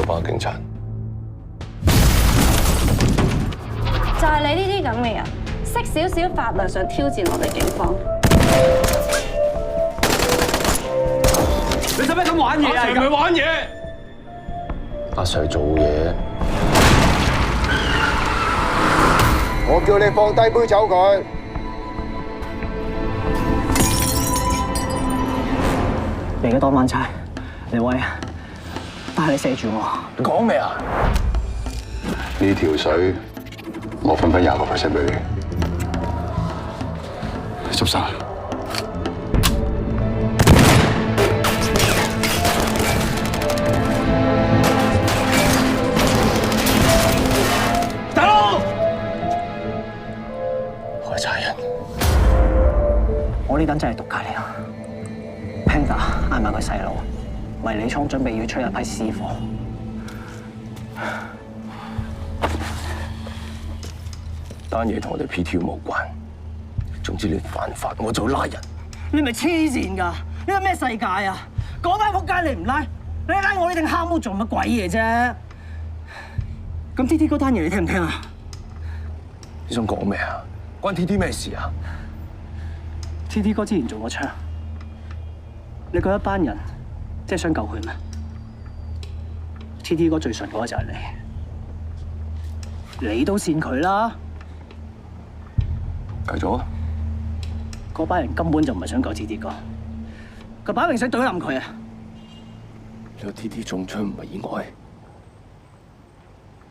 關警察。就係你呢啲咁嘅人，識少少法律上挑戰我哋警方。你使咩咁玩嘢啊？唔係玩嘢。阿 Sir 做嘢，我叫你放低杯酒佢。你而家當晚差，李威啊，但係你射住我。你講咩啊？呢條水我分20% 俾你，執生。大佬，我係賊人。我呢單真係獨家嚟啊 ！Panda 嗌埋佢細佬，迷你倉準備要出一批私貨。單嘢同我哋 PTU 冇關，總之你犯法我就拉人。你咪黐線㗎！呢個咩世界啊？嗰班仆街你唔拉，你拉我呢定蝦毛做乜鬼嘢啫？咁 TT 嗰單嘢你聽唔聽啊？你想講咩啊？關 TT 咩事啊 ？TT 哥之前做過槍，你嗰一班人即係想救佢咩 ？TT 哥最順嗰個就係你，你都扇佢啦。繼續啊！嗰班人根本就唔係想救 TT 哥，佢擺明想懟冧佢啊！你個 TT 中槍唔係意外，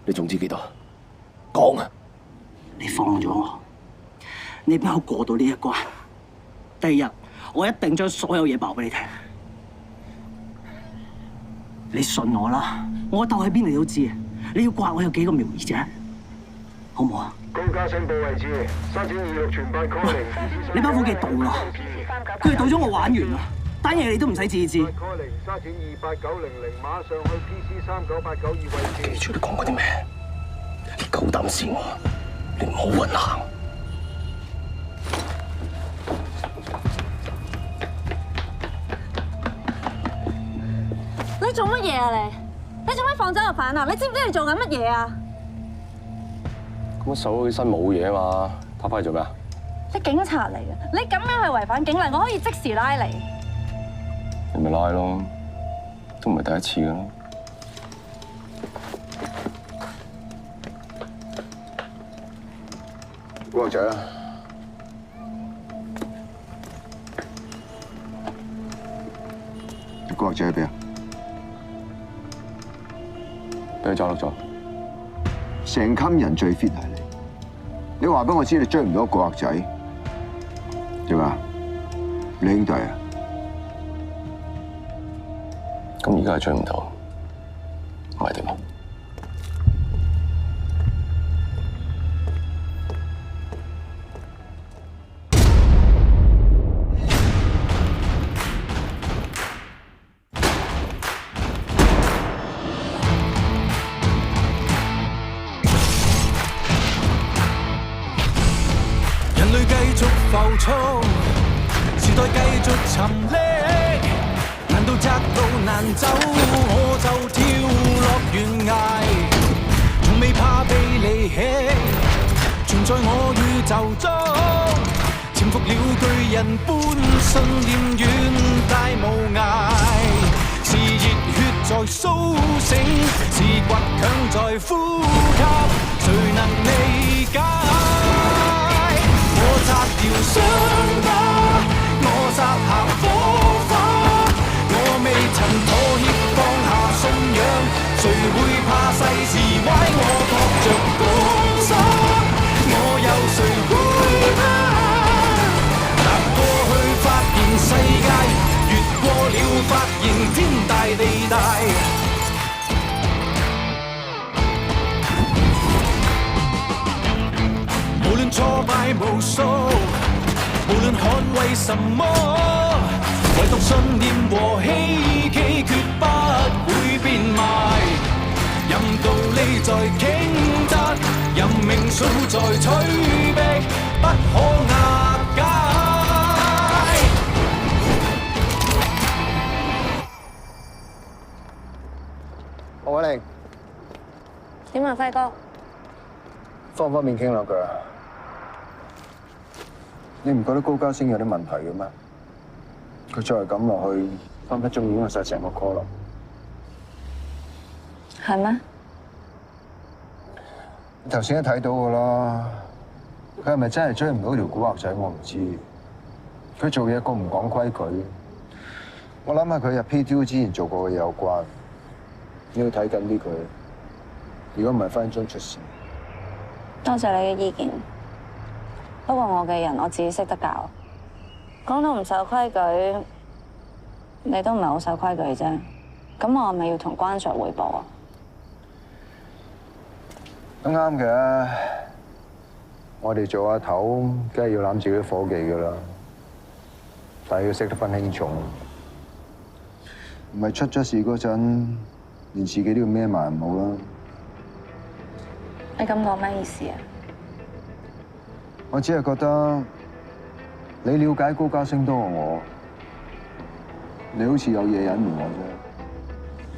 你仲知幾多？講啊！你放咗我，你俾我過到呢一關，第二日我一定將所有嘢爆俾你聽。你信我啦，我竇喺邊你都知，你要刮我有幾個苗兒啫，好唔好啊？高家申報位置，沙展26全班 call 零。你班伙計到啦，佢哋到咗我玩完啦，單嘢你都唔使自知。call 零沙展28900，馬上去 PC 39892位置。記住你講嗰啲咩？你夠膽試我，你唔好混行。你做乜嘢啊你？你做咩放走個犯啊？你知唔知你做緊乜嘢啊？咁手起身冇嘢嘛，拍翻嚟做咩啊？你警察嚟嘅，你咁樣係違反警例，我可以即時拉你。你咪拉咯，都唔係第一次㗎啦。古惑仔啊！啲古惑仔喺邊啊？俾佢抓落咗。成襟人最 fit 係你，你話俾我知你追唔到古惑仔，點啊？你兄弟啊？咁而家係追唔到，唔係點啊？人類繼續浮躁，時代繼續沉溺。難道窄路難走，我就跳落懸崖？從未怕被離棄，存在我宇宙中，潛伏了巨人般信念遠大無涯。是熱血在甦醒，是倔強在呼吸，誰能理解？我摘掉傷疤，我摘下火花，我未曾妥協放下信仰，誰會怕世事歪我托着江山，我有誰會怕？踏過去發現世界，越過了發現天大地大。無論挫敗無數，無論捍衛什麼，唯獨信念和希冀決不會變賣。任道理在傾側，任命數在催逼，不可押解。何偉玲。點啊，輝哥？方唔方便傾兩句啊？你唔覺得高家星有啲問題嘅咩？佢再係咁落去，分分鐘影響晒成個 call 啦。係咩？你頭先都睇到㗎啦，佢係咪真係追唔到條古惑仔我唔知。佢做嘢咁唔講規矩，我諗下佢入 PTU 之前做過嘅嘢有關。你要睇緊啲佢，如果唔係分分鐘出事。多謝你嘅意見。不過我嘅人我自己識得教。講到唔守規矩，你都唔係好守規矩啫。咁我係咪要同關 Sir 匯報啊？都啱嘅。我哋做阿頭，梗係要攬自己啲伙計㗎啦。但係要識得分輕重，唔係出咗事嗰陣，連自己都要孭埋唔好啦。你咁講咩意思啊？我只係覺得你了解高家星多過我，你好似有嘢隱瞞我啫。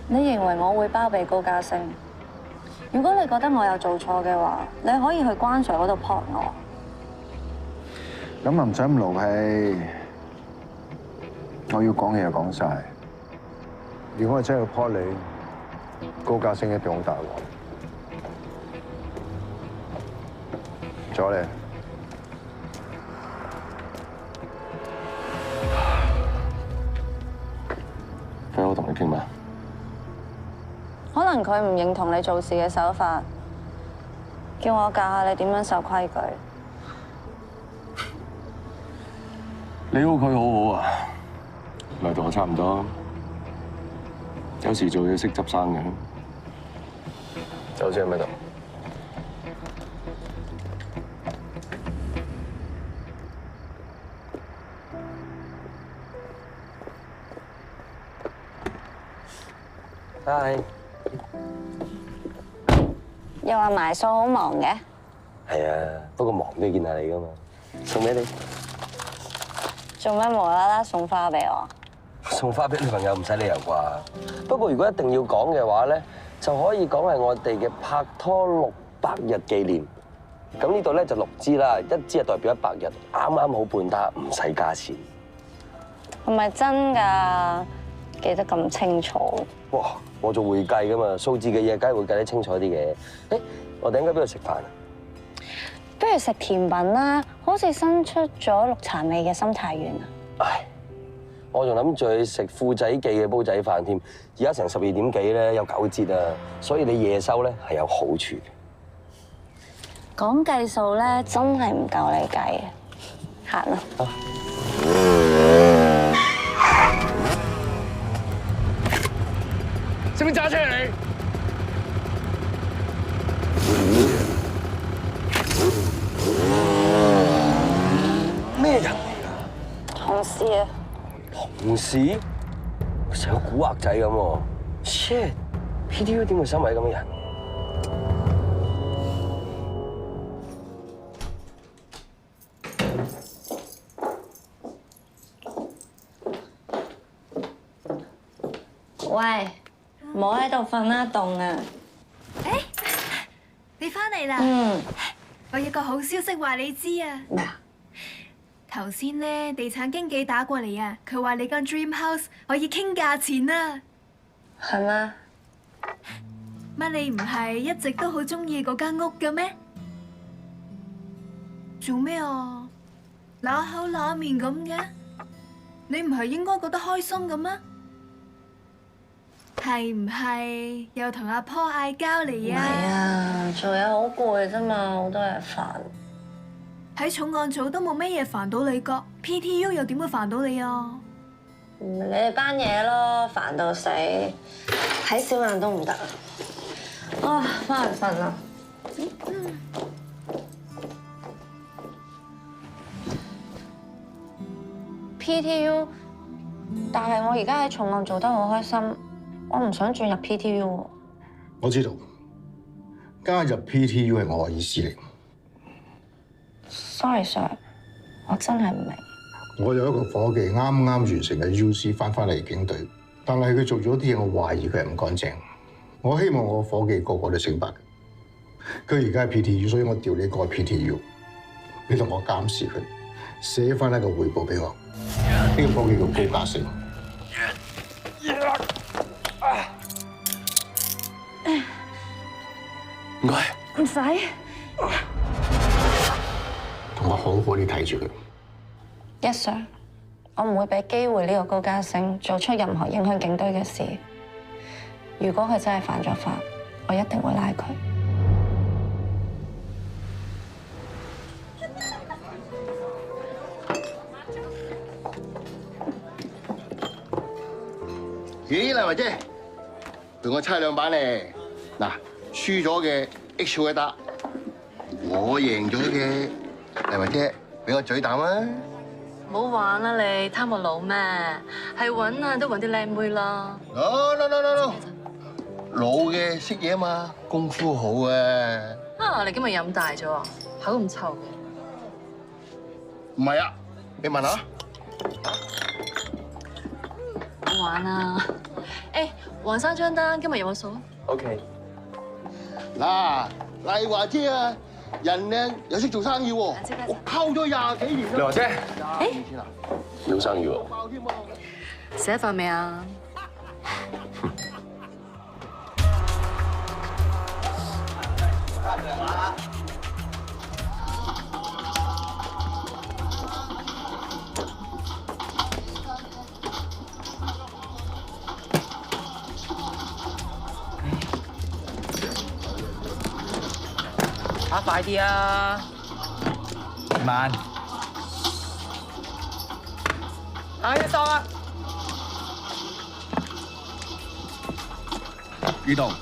你認為我會包庇高家星？如果你覺得我有做錯嘅話，你可以去關 Sir 嗰度撲我。咁啊唔使咁勞氣，我要講嘢就講晒。如果我真係要撲你，高家星一定好大鑊。阻你。佢好同你傾咩？可能佢唔認同你做事嘅手法，叫我教下你點樣守規矩。你好，佢好好啊，嚟同我差唔多。有時做嘢識執生嘅。走先喺度。Hi。又話埋數好忙嘅。係啊，不過忙都要見下你噶嘛。送俾你。做咩無啦啦送花俾我？送花俾女朋友唔使理由啩。不過如果一定要講嘅話咧，就可以講係我哋嘅拍拖600日紀念。咁呢度咧就6支啦，一支係代表100日，啱啱好半打，唔使加錢。係咪真㗎？記得咁清楚。哇！我做會計噶嘛，數字嘅嘢梗係會計得清楚啲嘅。誒，我哋應該邊度食飯啊？不如食甜品啦，好似新出咗綠茶味嘅心太軟啊！唉，我仲諗住去食富仔記嘅煲仔飯添，而家成12點幾咧，有9折啊，所以你夜收咧係有好處嘅。講計數咧，真係唔夠你計嘅，行啦。識唔識揸車啊你？咩人嚟㗎？同事啊！同事？成個古惑仔咁喎 ！shit，PTU 點會收埋咁嘅人？喂，唔好喺度瞓啦，凍啊！誒，你翻嚟啦！我有個好消息話你知啊！咩啊？頭先咧，地產經紀打過嚟啊，佢話你間 Dream House 可以傾價錢啊！係咩？乜你唔係一直都好中意嗰間屋嘅咩？做咩啊？揦口揦面咁嘅，你唔係應該覺得開心嘅咩？係唔係又同阿婆嗌交嚟啊？係啊，做嘢好攰啫嘛，好多嘢煩。喺重案組都冇咩嘢煩到你㗎 ，PTU 又點會煩到你啊？你哋班嘢咯，煩到死，睇小眼都唔得啊！啊，翻嚟瞓啦。PTU， 但係我而家喺重案做得好開心，我唔想轉入 PTU 喎。我知道加入 PTU 係我嘅意思嚟。Sorry sir， 我真係唔明。我有一個伙計啱啱完成嘅 UC 翻嚟警隊，但係佢做咗啲嘢，我懷疑佢係唔乾淨。我希望我伙計個個都清白嘅。佢而家係 PTU，所以我調你過去 PTU，你同我監視佢，寫翻一個匯報俾我。呢個波叫高價性。唔該。唔使。同我好好地睇住佢。 Yes sir，我唔會俾機會呢個高家星做出任何影響警隊嘅事。如果佢真係犯咗法，我一定會拉佢。咦，麗華姐，同我猜兩版咧。嗱，輸咗嘅 H 會答，我贏咗嘅麗華姐俾我嘴啖啊！唔好玩啦你，貪我老咩？係揾啊都揾啲靚妹啦。No， 老嘅識嘢啊嘛，功夫好啊！啊，你今日飲大咗啊，口咁臭嘅。唔係啊，你問下。好玩啊！誒，黃生張單今日有冇數啊 OK。嗱，麗華姐啊，人靚又識做生意喎，我溝咗20幾年啦。麗華姐，誒，好生意喎。爆添喎！食咗飯未啊？快啲啊！慢。一檔啊！呢度。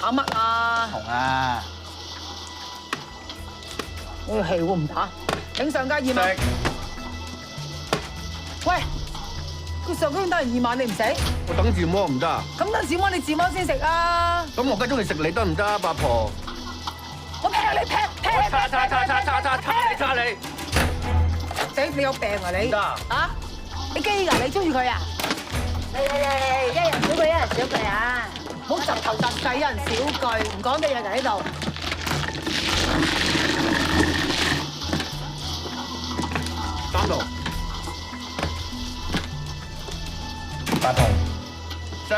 打乜啊？紅啊！我氣喎唔打，頂上加2萬。喂，佢上個月得人2萬，你唔食？我等自摸唔得啊！咁等自摸你自摸先食啊！咁我梗係中意食你得唔得啊，八婆？我劈你劈！叉你！仔你有病啊你？得啊？你基㗎？你中意佢啊？嚟，一人少句啊！唔好窒頭窒勢，一人少句，唔講嘅嘢就喺度。3度。8筒。4。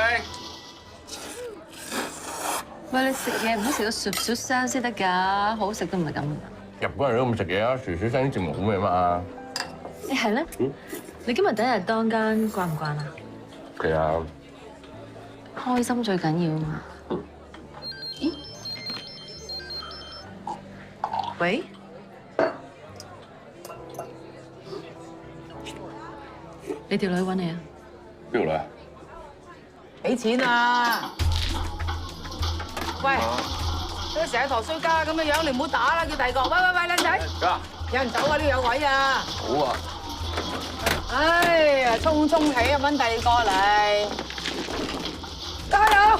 喂，你食嘢唔好食到唰唰聲先得㗎，好食都唔係咁。日本人都咁食嘢啊，唰唰聲啲節目好味嘛。你係咧？你今日第一日當間慣唔慣啊？係啊。開心最緊要啊嘛。咦？喂？你條女揾你啊？邊度嚟啊？俾錢啊！喂，你成日陀衰家咁嘅樣，你唔好打啦，叫第二個。喂，靚仔，有人走啊，呢度有位啊！好啊。哎呀，衝起啊，揾第二個嚟，加油！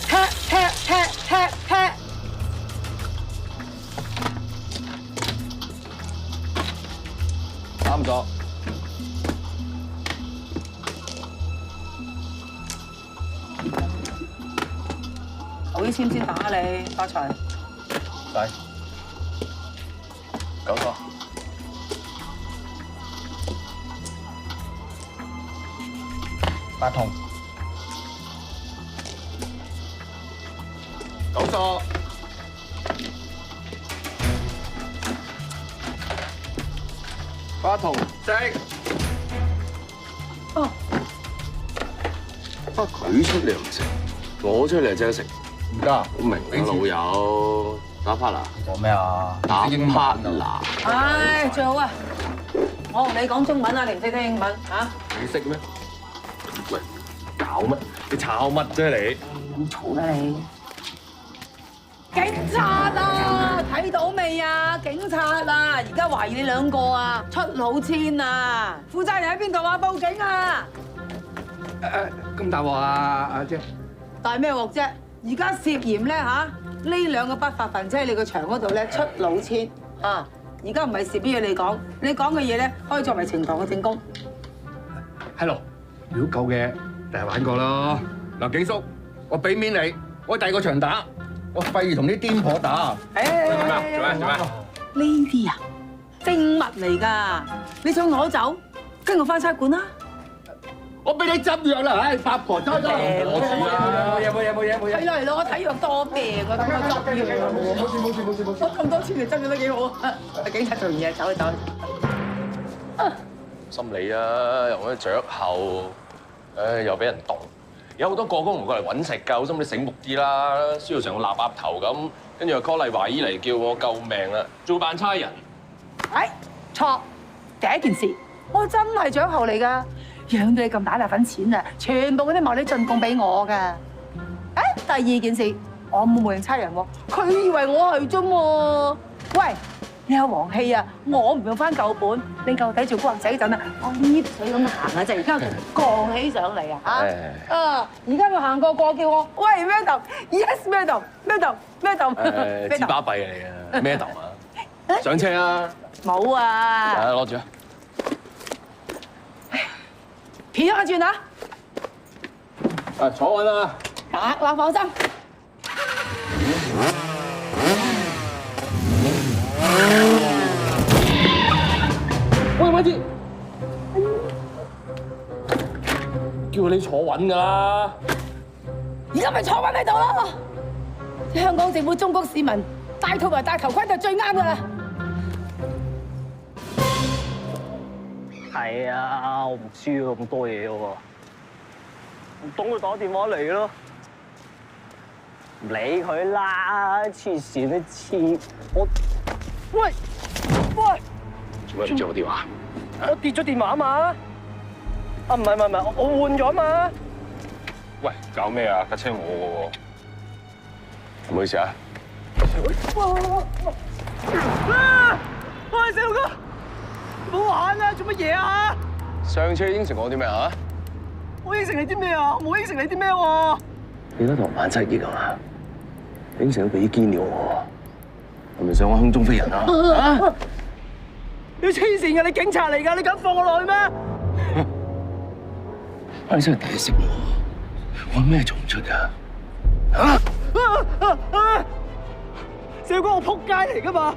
踢！啱咗。我啲簽先打你，發財。嚟。9個。8筒。9個。8筒4。哦。佢出嚟又唔食，我出嚟即刻食。唔得。好明啊，老友。打 partner。講咩啊？打 partner。唉，最好啊！我同你講中文啊，你唔識聽英文嚇？你識咩？喂，搞乜？你炒乜啫你？咁嘈啦你！警察啊，睇到未啊？警察啊，而家懷疑你兩個啊，出老千啊！負責人喺邊度啊？報警啊！咁大鑊啊，阿姐！大咩鑊啫？而家涉嫌咧嚇，呢兩個不法分子喺你個場嗰度咧出老千啊！而家唔係事邊嘢你講，你講嘅嘢咧可以作為呈堂嘅證供。係咯，如果夠嘅，第日玩過咯。嗱，景叔，我俾面你，我第二個場打，我費事同啲癲婆打。做咩？呢啲啊，證物嚟㗎，你想攞走，跟我翻差館啦。我俾你執藥啦，唉，八婆多多。冇嘢。係咯，我睇藥多病啊，咁我執藥啊。冇事，咁多錢嚟執藥都幾好啊！警察做完嘢，走。心理啊，又嗰啲雀後，唉，又俾人動。有好多過工唔過嚟揾食㗎，好心你醒目啲啦，輸到成個臘鴨頭咁，跟住又 call 麗華姨嚟叫我救命啦，做扮差人。錯，第一件事，我真係雀後嚟㗎，養到你咁大份錢啊，全部嗰啲茂利進貢俾我㗎。第二件事，我冇冒認差人喎，佢以為我係啫喎。喂！你有黃氣啊！我唔用翻舊本，你舊底做古惑仔嗰陣啊，我捏水咁行啊，就而家降起上嚟啊嚇！而家佢行過叫我，喂 Madam，Yes Madam，知巴閉嚟啊！Madam 啊，上車啊！冇啊！攞住啊！片下轉啊！坐穩啦！得啦，放心。喂，咪住！叫你坐穩㗎啦！而家咪坐穩喺度咯！香港政府忠告市民戴套同戴頭盔就最啱㗎啦。係啊，我唔知咁多嘢喎，唔通佢打電話嚟咯？唔理佢啦，黐線都黐我。喂！做咩唔接我電話？我跌咗電話嘛？啊唔係，我換咗嘛？喂，搞咩啊？架車我嘅喎，唔好意思啊。喂，細路哥，唔好玩啦，做乜嘢啊？上次應承我啲咩啊？我應承你啲咩啊？我冇應承你啲咩喎？你而家同晚七結啊嘛？應承咗俾堅料我，係咪想我空中飛人啊？你黐線㗎！你警察嚟㗎！你敢放我落去咩？你真係第一識我咩做唔出㗎？小哥，我撲街嚟㗎嘛！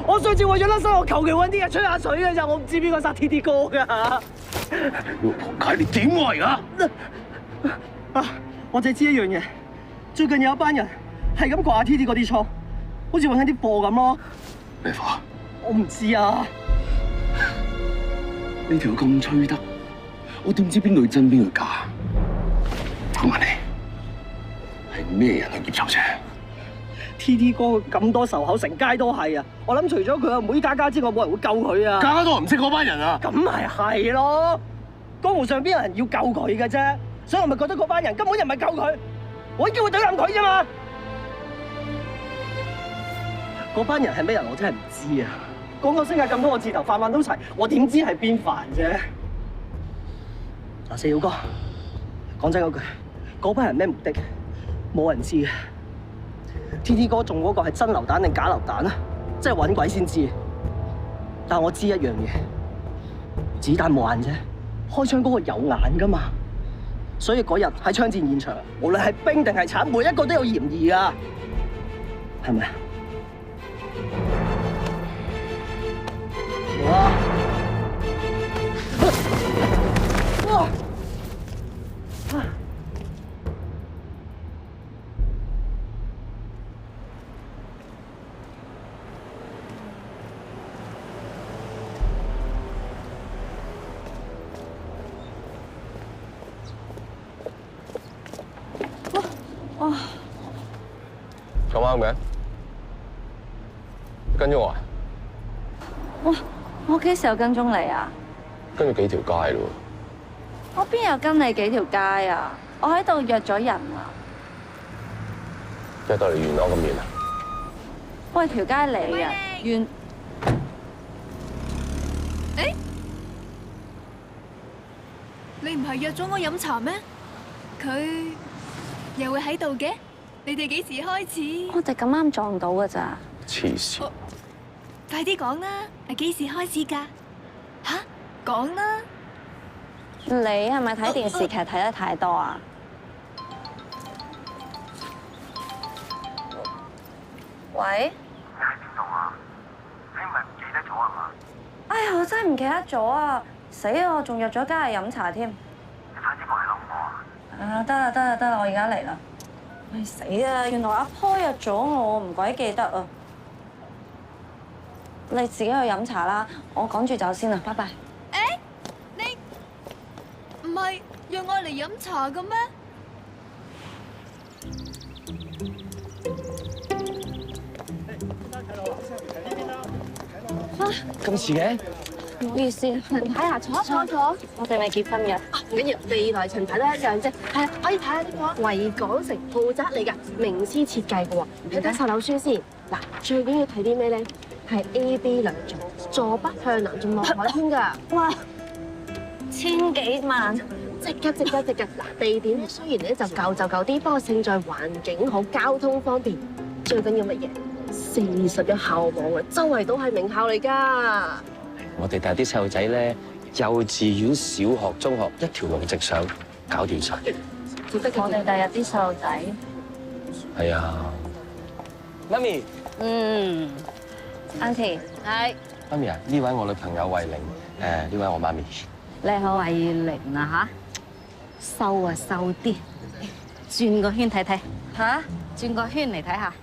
我上次為咗甩身，我求其揾啲人吹下水嘅咋，我唔知邊個殺 TT 哥㗎。仆街，你點我而家？我淨係知一樣嘢，最近有一班人係咁掛 TT 嗰啲倉，好似揾緊啲貨咁咯。咩貨？我唔知啊。呢條咁吹得，我點知邊個真邊個假？講埋你係咩人去劫囚啫 ？TT 哥咁多仇口，成街都係啊！我諗除咗佢阿妹嘉嘉之外，冇人會救佢啊！嘉嘉都唔識嗰班人啊！咁咪係咯，江湖上邊有人要救佢嘅啫，所以我咪覺得嗰班人根本就唔係救佢，我已經會懟冧佢啫嘛！嗰班人係咩人，我真係唔知啊！講個聲價咁多個字頭，飯都齊，我點知係邊飯啫？嗱，四佬哥，講真嗰句，嗰班人咩目的，冇人知嘅。TT 哥中嗰個係真流彈定假流彈啊？真係揾鬼先知。但係我知一樣嘢，子彈冇眼啫，開槍嗰個有眼噶嘛。所以嗰日喺槍戰現場，無論係兵定係賊，每一個都有嫌疑啊，係咪啊？哇！咁啱嘅，跟咗我啊？我幾時有跟蹤你啊？跟住幾條街咯。我邊有跟你幾條街啊？我喺度約咗人啊！即係到嚟元朗咁遠啊？喂，條街你啊，遠。誒，你唔係約咗我飲茶咩？佢又會喺度嘅？你哋幾時開始？我哋咁啱撞到㗎咋？黐線！快啲講啦！係幾時開始㗎？吓，講啦！你係咪睇電視劇睇得太多啊？喂？你喺邊度啊？你唔係唔記得咗啊嘛？哎呀，我真係唔記得咗啊！死啊！我仲約咗家人飲茶添。你快啲過嚟諗我啊！啊，得啦得啦得啦，我而家嚟啦。唉死啊！原來阿坡約咗我，唔鬼記得啊！你自己去飲茶啦，我趕住走先啦，拜拜。誒，你唔係約我嚟飲茶嘅咩？咁遲嘅？唔好意思，睇下坐。我哋未結婚嘅。唔緊要，未來陳牌都一樣啫。係啊，可以睇下呢個維港城豪宅嚟㗎，名師設計嘅喎。睇睇售樓書先。嗱，最緊要睇啲咩咧？係 A、B 兩座，坐北向南，仲望海添㗎。哇，1000幾萬，值㗎！嗱，地點雖然咧就舊啲，不過勝在環境好，交通方便。最緊要乜嘢？41校網啊，周圍都係名校嚟㗎。我哋帶啲細路仔咧，幼稚園、小學、中學一條龍直上，搞掂晒。我哋第日啲細路仔。係啊，媽咪。Auntie，係。媽咪啊，呢位我女朋友慧玲，呢位我媽咪。你好，慧玲啊吓？瘦啊瘦啲，轉個圈睇睇。吓？轉個圈嚟睇下。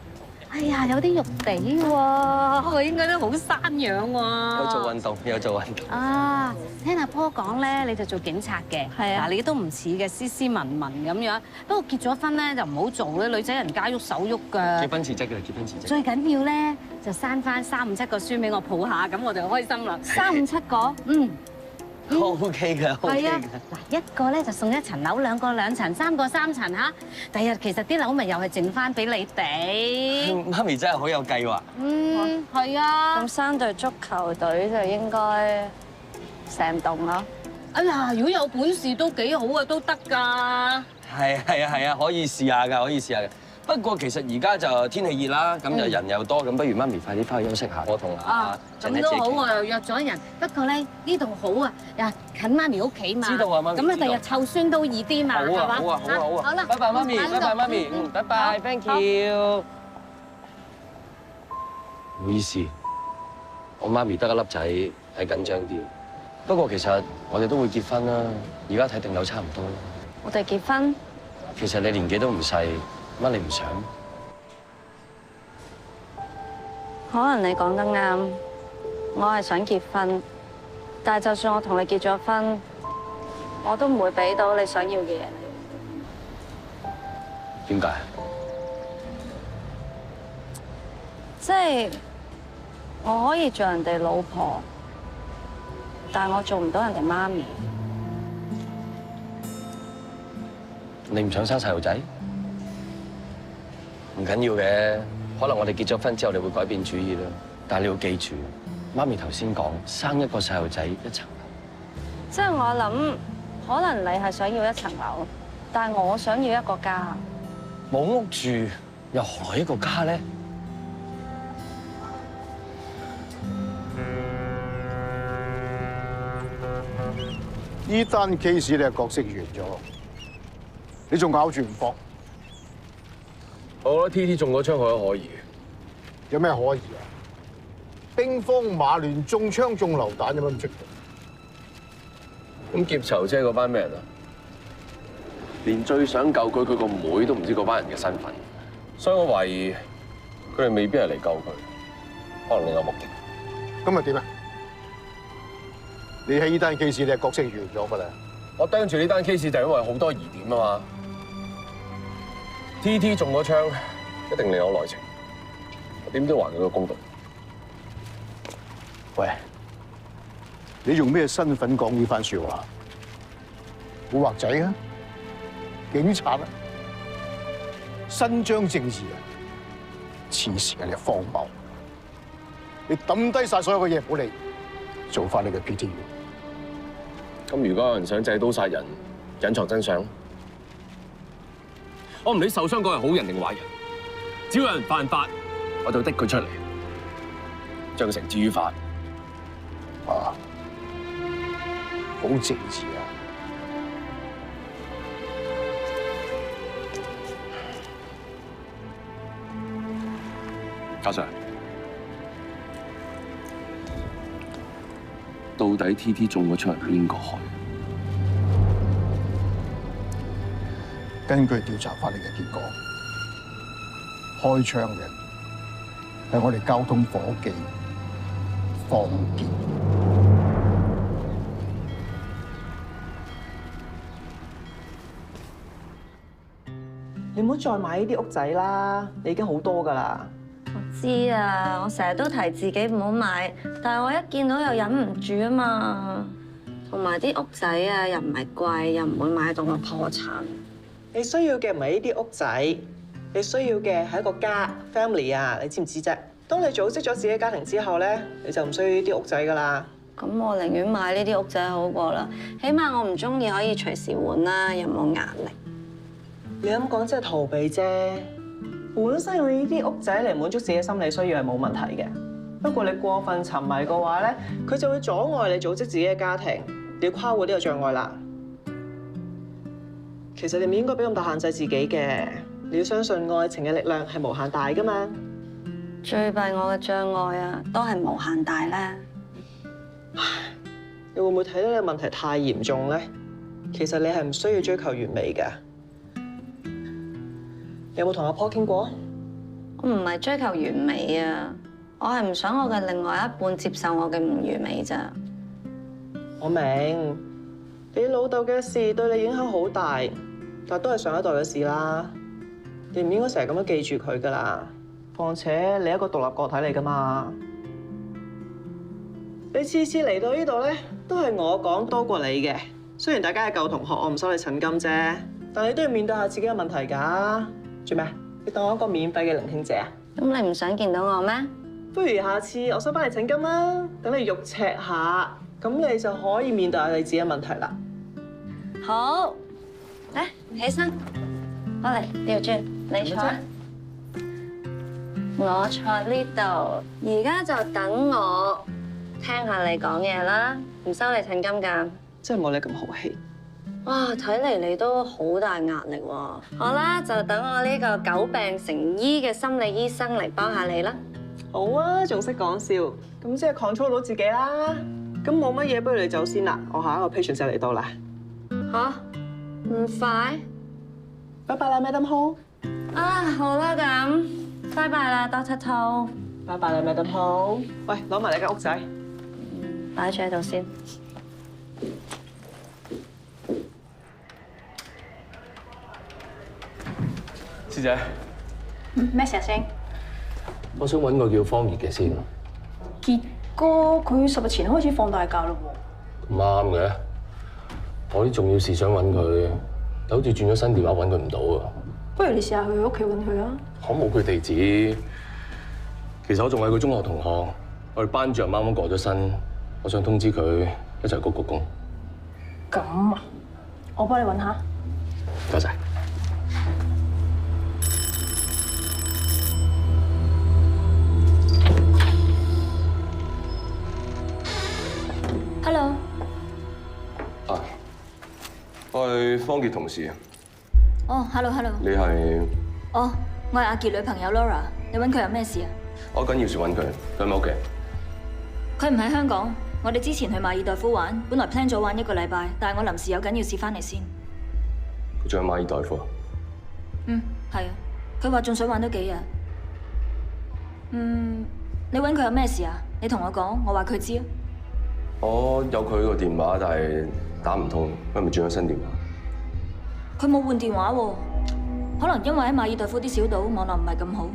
哎呀，有啲肉地喎，我應該都好生養喎。有做運動，有做運動。啊，聽阿坡講咧，你就做警察嘅。係啊。嗱，你都唔似嘅，斯斯文文咁樣。不過結咗婚咧就唔好做咧，女仔人家喐手喐㗎。結婚辭職嘅，結婚辭職。最緊要咧就生翻3、5、7個孫俾我抱下，咁我就開心啦。3、5、7個，OK 嘅，OK 係啊，嘅。嗱，一個咧就送1層樓，2個2層，3個3層嚇。第日其實啲樓咪又係剩翻俾你哋。媽咪真係好有計劃。係啊。咁3隊足球隊就應該成棟咯。哎呀，如果有本事都幾好啊，都得㗎。係啊，可以試下㗎，可以試下嘅。不過其實而家就天氣熱啦，咁就人又多，咁不如媽咪快啲翻去休息下。我同咁都好，我又約咗人。不過咧呢度好啊，又近媽咪屋企嘛。知道啊，媽咪。咁啊，第日湊孫都易啲嘛，係嘛？好啊。好啦，拜拜媽咪，拜拜媽咪，拜拜 ，thank you。唔好意思，我媽咪得一粒仔，係緊張啲。不過其實我哋都會結婚啦，而家睇定樓差唔多。我哋結婚？其實你年紀都唔細。乜你唔想？可能你講得啱，我係想結婚，但係就算我同你結咗婚，我都唔會俾到你想要嘅嘢。點解？即係我可以做人哋老婆，但係我做唔到人哋媽咪。你唔想生細路仔？唔緊要嘅，可能我哋結咗婚之後，你會改變主意啦。但係你要記住，媽咪頭先講生一個細路仔1層樓。即係我諗，可能你係想要1層樓，但係我想要一個家。冇屋住，又何來一個家咧？呢單 case 你嘅角色完咗，你仲咬住唔放？我覺得 TT 中嗰槍可以。有咩可疑啊？兵荒馬亂，中槍中流彈有乜咁出奇？咁劫囚車嗰班咩人啊？連最想救佢個妹都唔知嗰班人嘅身份，所以我懷疑佢哋未必係嚟救佢，可能另有目的。咁咪點啊？你喺呢單 case 你嘅角色完咗㗎啦。我盯住呢單 case 就因為好多疑點啊嘛。TT 中嗰槍一定另有內情，我點都還佢個公道。喂，你用咩身份講呢番説話？古惑仔啊？警察啊？伸張正義啊？黐線啊！你荒謬！你抌低晒所有嘅嘢唔好理，做翻你嘅 PTU。咁如果有人想借刀殺人，隱藏真相，我唔理受傷嗰個係好人定壞人，只要有人犯法，我就滴佢出嚟，將佢繩之於法。啊，好正義啊！阿 Sir， 到底 TT 中嗰槍係邊個開？根據調查翻嚟嘅結果，開槍嘅係我哋交通伙計方傑。你唔好再買呢啲屋仔啦，你已經好多㗎啦。我知啊，我成日都提自己唔好買，但係我一見到又忍唔住啊嘛。同埋啲屋仔啊，又唔係貴，又唔會買到我破產。你需要嘅唔係呢啲屋仔，你需要嘅係一個家 family 啊，你知唔知啫？當你組織咗自己家庭之後咧，你就唔需要呢啲屋仔㗎啦。咁我寧願買呢啲屋仔好過啦，起碼我唔中意可以隨時換啦，又冇壓力。你咁講即係逃避啫。本身用呢啲屋仔嚟滿足自己心理需要係冇問題嘅，不過你過分沉迷嘅話咧，佢就會阻礙你組織自己嘅家庭，你要跨過呢個障礙啦。其實你唔應該俾咁大限制自己嘅，你要相信愛情嘅力量係無限大㗎嘛。最弊我嘅障礙啊，都係無限大啦。你會唔會睇到你問題太嚴重咧？其實你係唔需要追求完美㗎。你有冇同阿婆傾過？我唔係追求完美啊，我係唔想我嘅另外一半接受我嘅唔完美咋。我明，你老豆嘅事對你影響好大，但都係上一代嘅事啦。你唔應該成日咁樣記住佢㗎啦。況且你係一個獨立個體嚟㗎嘛。你次次嚟到呢度咧，都係我講多過你嘅。雖然大家係舊同學，我唔收你診金啫，但你都要面對下自己嘅問題㗎。做咩？你當我一個免費嘅聆聽者啊？咁你唔想見到我咩？不如下次我收翻你診金啦，等你肉赤下，咁你就可以面對下你自己嘅問題啦。好，嚟起身，過嚟調轉，你坐。我坐呢度，而家就等我聽下你講嘢啦，唔收你診金㗎。真係冇你咁豪氣。哇，睇嚟你都好大壓力喎。好啦，就等我呢個久病成醫嘅心理醫生嚟幫下你啦。好啊，仲識講笑，咁即係 control 到自己啦。咁冇乜嘢，不如你走先啦。我下一個 patient 就嚟到啦。吓？咁快？拜拜啦，Madam Ho。啊，好啦咁，拜拜啦，Dr. To。拜拜啦，Madam Ho。喂，攞埋你間屋仔，擺住喺度先。師姐，咩事啊，星？我想揾個叫方傑嘅先。傑哥，佢10日前開始放大假咯喎。咁啱嘅，我啲重要事想揾佢，但好似轉咗新電話揾佢唔到啊。不如你試下去佢屋企揾佢啊。我冇佢地址。其實我仲係佢中學同學，我哋班主任啱啱過咗身，我想通知佢一齊鞠躬。咁啊，我幫你揾下。唔該晒。Hello。啊，我係方傑同事。哦，hello。你係？哦，我係阿傑女朋友 Laura， 你揾佢有咩事啊？我緊要事揾佢，佢喺咪屋企？佢唔喺香港，我哋之前去馬爾代夫玩，本來 plan 咗玩1個禮拜，但係我臨時有緊要事翻嚟先。佢仲喺馬爾代夫？嗯，係啊，佢話仲想玩多幾日。你揾佢有咩事啊？你同我講，我話佢知啊。我有佢個電話，但係打唔通，佢係咪轉咗新電話？佢冇換電話喎，可能因為喺馬爾代夫啲小島網絡唔係咁好。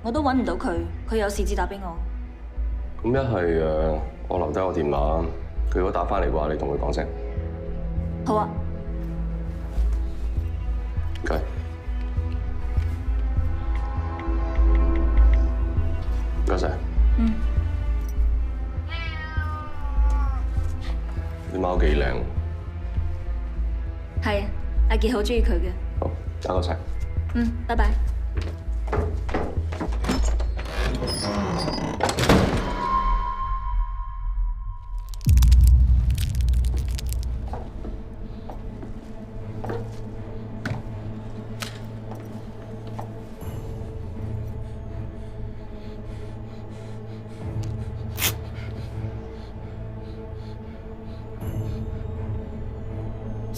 我都揾唔到佢，佢有事至打俾我。咁一係我留低我電話，佢如果打翻嚟嘅話，你同佢講聲。好啊。唔該。唔該晒。啲貓幾靚。係啊，阿傑好中意佢嘅。好，打個齊。拜拜。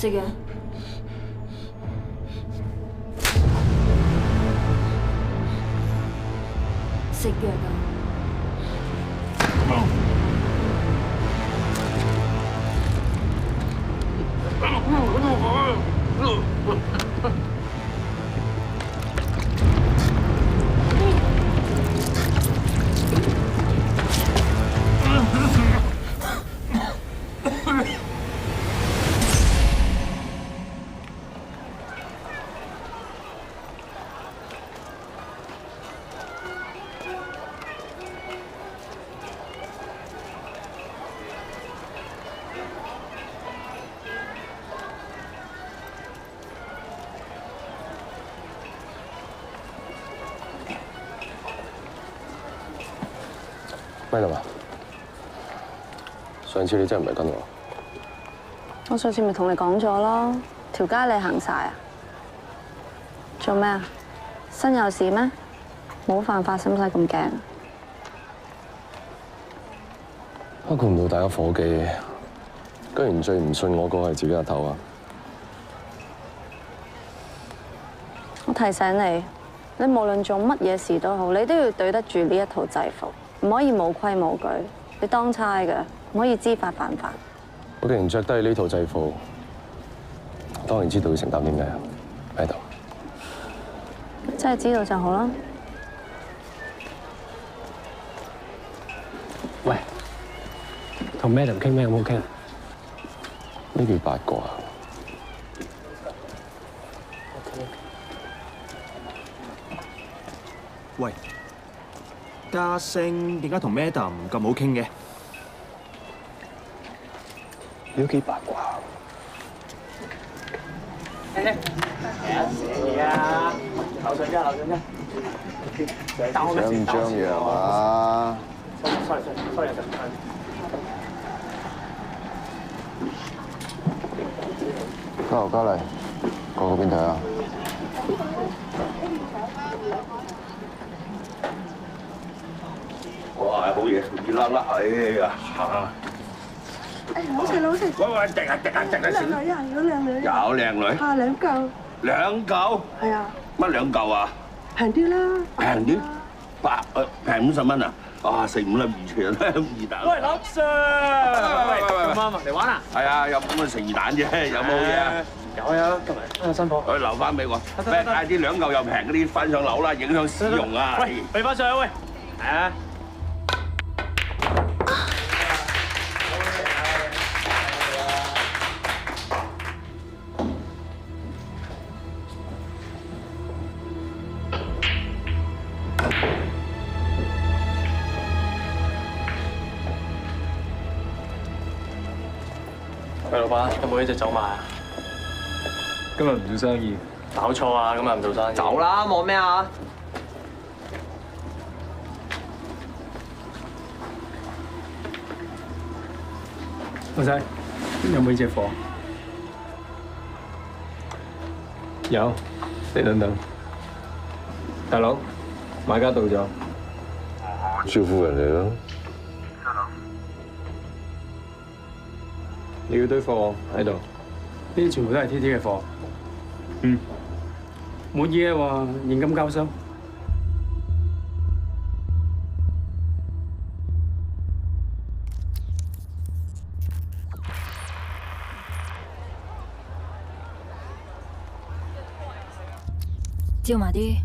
食嘅。食藥啊！咩啦嘛？上次你真係唔係跟我？我上次咪同你講咗咯，條街你行晒啊？做咩啊？身有事咩？冇犯法，使唔使咁驚？我估唔到大家伙計，居然最唔信我嗰個係自己阿頭啊！我提醒你，你無論做乜嘢事都好，你都要對得住呢一套制服，唔可以冇規冇矩。你當差嘅，唔可以知法犯法。我既然着低呢套制服，當然知道要承擔啲咩喺度。真係知道就好啦。喂，同 Madam 傾咩好唔好傾啊？呢叫八卦啊！喂，嘉星點解同 Madam 咁好傾嘅？你都幾八卦。係啊，口水啫，口水啫。張唔張揚啊？ sorry。加油加嚟，過嗰邊睇啊！哇，好嘢，熱辣辣，哎呀！好食好食。喂，滴下先。靚女啊，有靚女。有靚女。啊，2嚿。2嚿？係啊。乜2嚿啊？平啲啦。平啲？平50蚊啊？啊，4、5粒魚腸啦，魚蛋。喂，林 Sir， 喂，咁啱啊，嚟玩啊？係啊，有咁啊食魚蛋啫，有冇嘢啊？有啊，今日辛苦。佢留翻俾我。咩帶啲2嚿又平嗰啲翻上樓啦，影響市容啊！喂，俾翻上去喂。係啊。 喂，老闆，有冇呢隻酒賣啊？今日唔做生意。搞錯啊！今日唔做生意。走啦，望咩啊？老細，有冇呢隻貨？有，你等等。大佬，買家到咗。招呼人嚟咯。 你要堆貨喺度，呢啲全部都係 TT 嘅貨。嗯，滿意嘅話，現金交收。照埋啲，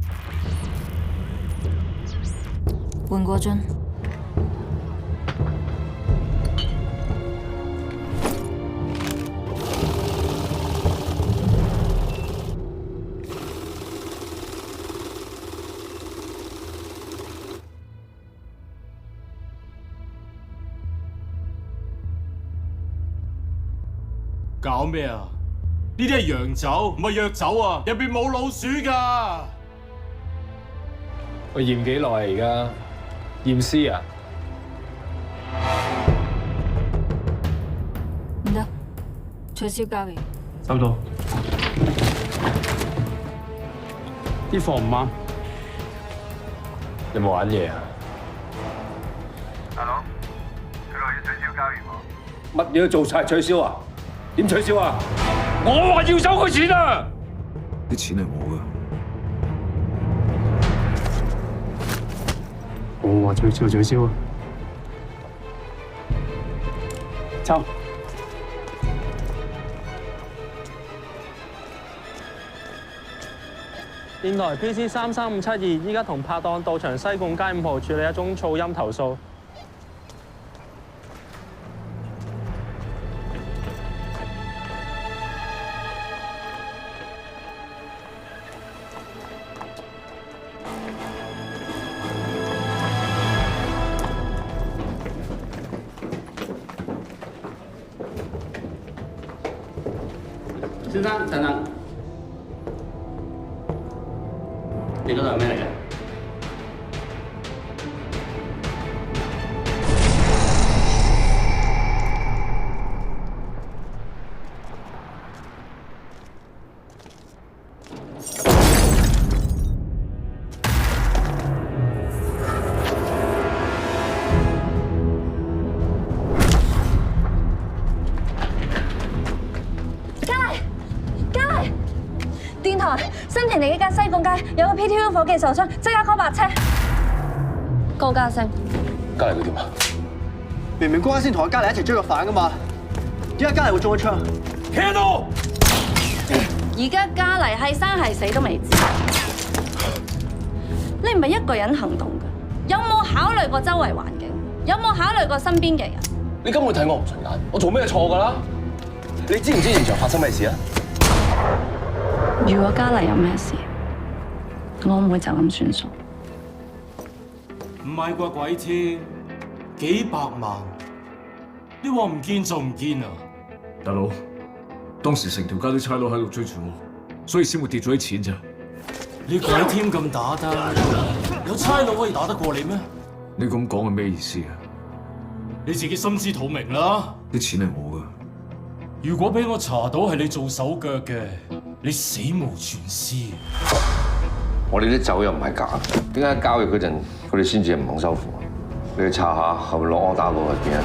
換過樽。 搞咩啊？呢啲係洋酒，唔係藥酒啊！入邊冇老鼠㗎。我驗幾耐啊？而家驗屍啊？唔得，取消交易。收到。啲貨唔啱，有冇玩嘢啊？大佬，佢話要取消交易喎。乜嘢都做晒取消啊？點取消啊？我話要收佢錢啊！啲錢係我嘅。我話最少最少啊！抽。電台 PC 33572，依家同拍檔到場西貢街5號處理一宗噪音投訴。先生，等等。你嗰度係咩嚟嘅？電台，新田地一間西貢街有個 PTU 伙計受傷，即刻 call 白車。高家升，嘉麗佢點啊？明明嗰陣先同阿嘉麗一齊追個犯噶嘛，點解嘉麗會中咗槍？企喺度！而家嘉麗係生係死都未知。你唔係一個人行動㗎，有冇考慮過周圍環境？有冇考慮過身邊嘅人？你根本睇我唔順眼，我做咩錯㗎啦？你知唔知現場發生咩事啊？如果嘉麗有咩事，我唔會就咁算數。唔係啩鬼天，幾百萬，你話唔見就唔見啊！大佬，當時成條街啲差佬喺度追住我，所以先會跌咗啲錢咋。你鬼天咁打得，有差佬可以打得過你咩？你咁講係咩意思啊？你自己心知肚明啦。啲錢係我㗎。如果俾我查到係你做手腳嘅，你死無全屍。我哋啲酒又唔係假，點解交易嗰陣佢哋先至唔肯收貨？你去查下後面落柯打嗰個係邊啊？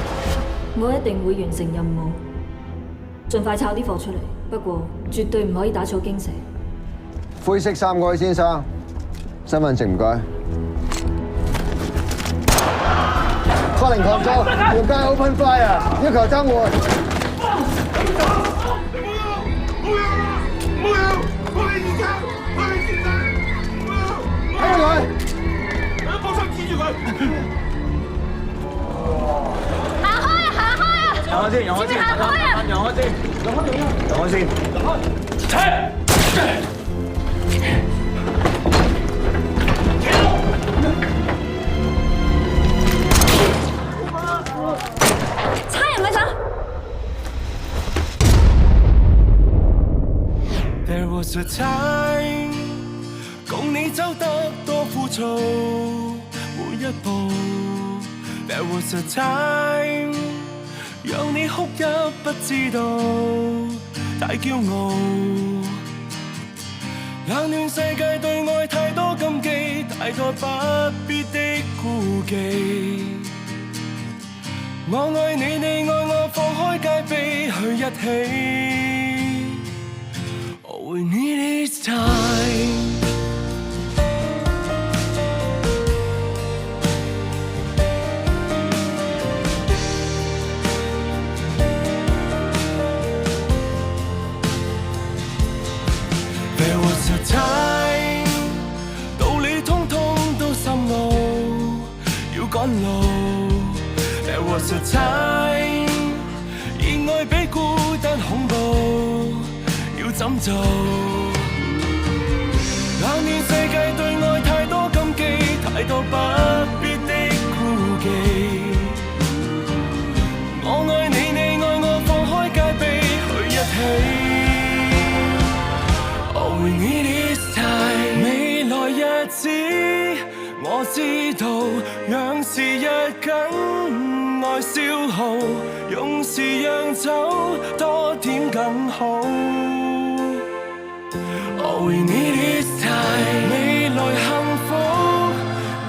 我一定會完成任務，盡快抄啲貨出嚟。不過絕對唔可以打草驚蛇。灰色衫嗰位先生，身份證唔該。法庭抗爭，條街 open fire，要求增援。睇佢，幫手指住佢。行開啊！行開啊！讓我先，讓我先，讓我先，讓我先，讓我先。差人咪走。There was a time， 共你走得多枯燥，每一步。There was a time， 讓你哭泣不知道，太驕傲。冷暖世界對愛太多禁忌，太多不必的顧忌。我愛你，你愛我，放開戒備去一起。All we need is time。There was a time， 道理通通都深奧，要趕路。There was a time， 熱愛比孤單恐怖，要怎做？冷暖世界對愛太多禁忌，太多不必的顧忌。我愛你，你愛我，放開戒備去一起。All we need is time。未來日子，我知道，讓時日緊愛消耗，用時讓走多點更好。All we need is time。未來幸福，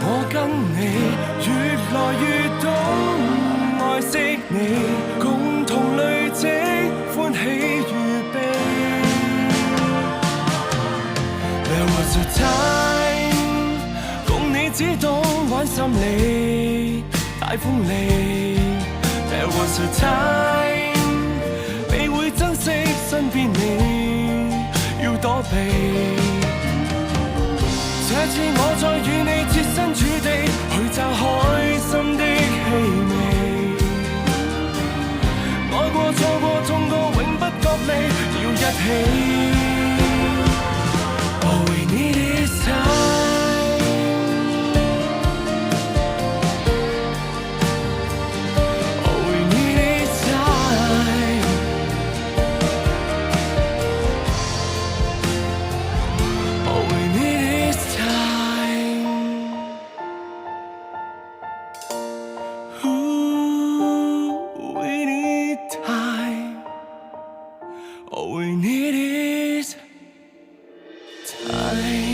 我跟你越來越懂愛惜你，共同累積歡喜與悲。只懂玩心理，太鋒利。There was a time， 你會珍惜身邊你，要躲避。這次我再與你設身處地，去找開心的氣味。愛過錯過痛過，永不覺離，要一起。All we need is time。All we need is time.